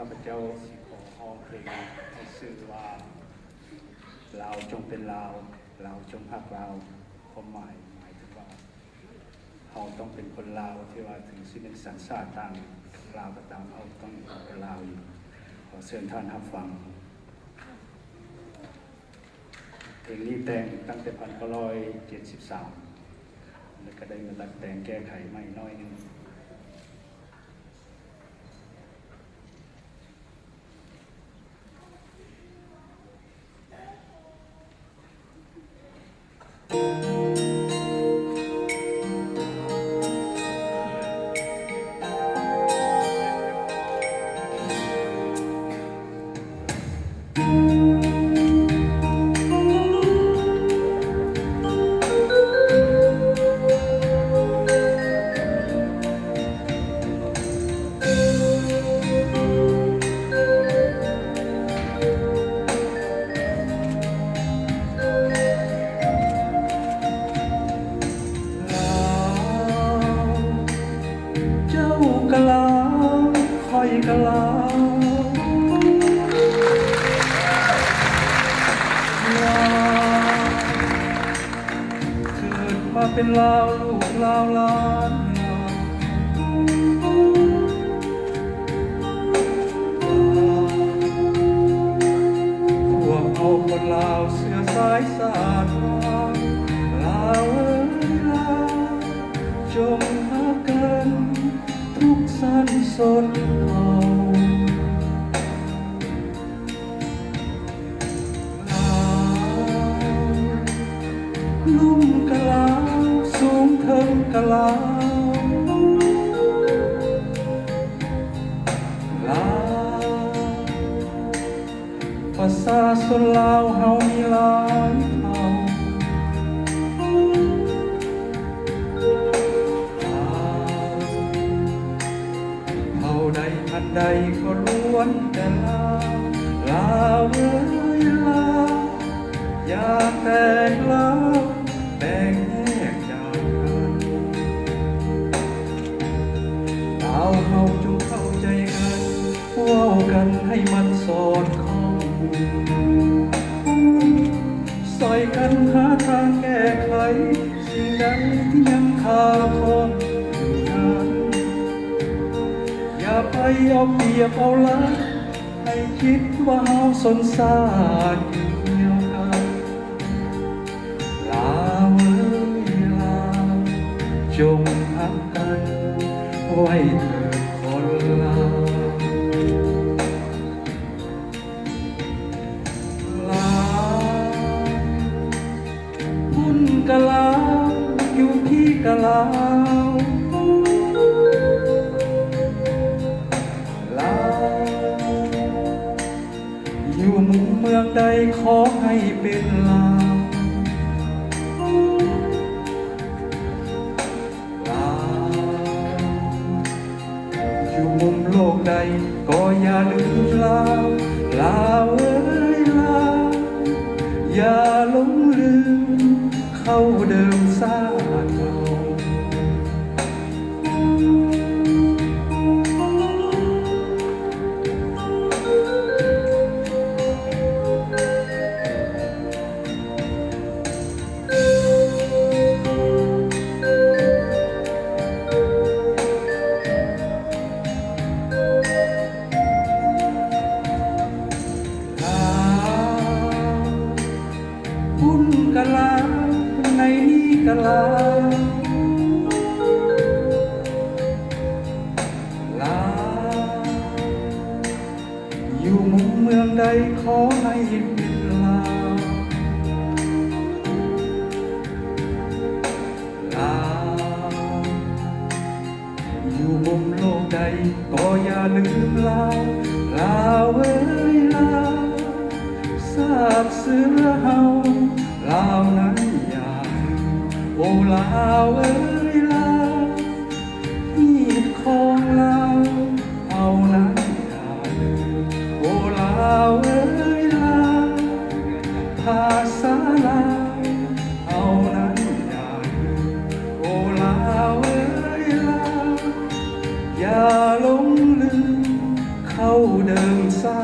ข้าพเจ้าสิขอห้องเพลงให้ชื่อว่าลาวจงเป็นลาวลาวจงฮักลาวความหมายถึงว่าเราต้องเป็นคนลาวที่ว่าถึงสิเป็นสัญชาติต่างลาวก็ตามเราต้องเป็นลาวอยู่ขอเชิญท่านรับฟังเพลงนี้แต่งตั้งแต่1973แล้วก็ได้มาตัดแต่งแก้ไขใหม่น้อยนึงกะลาคอยกะลาเกิดมาเป็นลาวลูกลาวล้านพวกเอาคนลาวเสื้อสายสาดลาวลาวจงรักกันทุกสันสนเอาลาวลุ่มกะลาวสูงเทิงกะลาวลาวภาษาสนลาวเฮามีหลายเผ่าอันใดก็ล้วนแต่ลาวลาวเอ้ยลาวอย่าแตกลาวแตกแยกจากกันลาวเฮาจงเข้าใจกันเว้ากันให้มันสอดคล้องซอยกันหาทางแก้ไขสิ่งใดที่ยังคาคงอย่าไปเอาเปรียบเอาละให้คิดว่าเฮาสนสารเดียวกันลาวเอ้ยลาวจงรักกันไว้เถิดคนลาวลาวบุญกะลาวอยู่ที่กะลาวอยู่มุมเมืองใดขอให้เป็นลาวลาวอยู่มุมโลกใดก็อย่าลืมลาวลาวเอ้ยลาวอย่าหลงลืมเข้าเดิมซาเก่าบุญกะลาในนี้กะลาลาอยู่มุมเมืองใดขอให้เป็นลาวลาวอยู่มุมโลกใดก็อย่าลืมลาวลาวเอ้ยลาวซากเสือเฮาลาวนั้นอย่าโอ้ลาวเอ้ยลาวฮีดของลาวเอานั้นอย่าลืมโอ้ลาวเอ้ยลาวภาษาลาวเอานั้นอย่าลืมโอ้ลาวเอ้ยลาวอย่าหลงลืม เท่าเดิมซา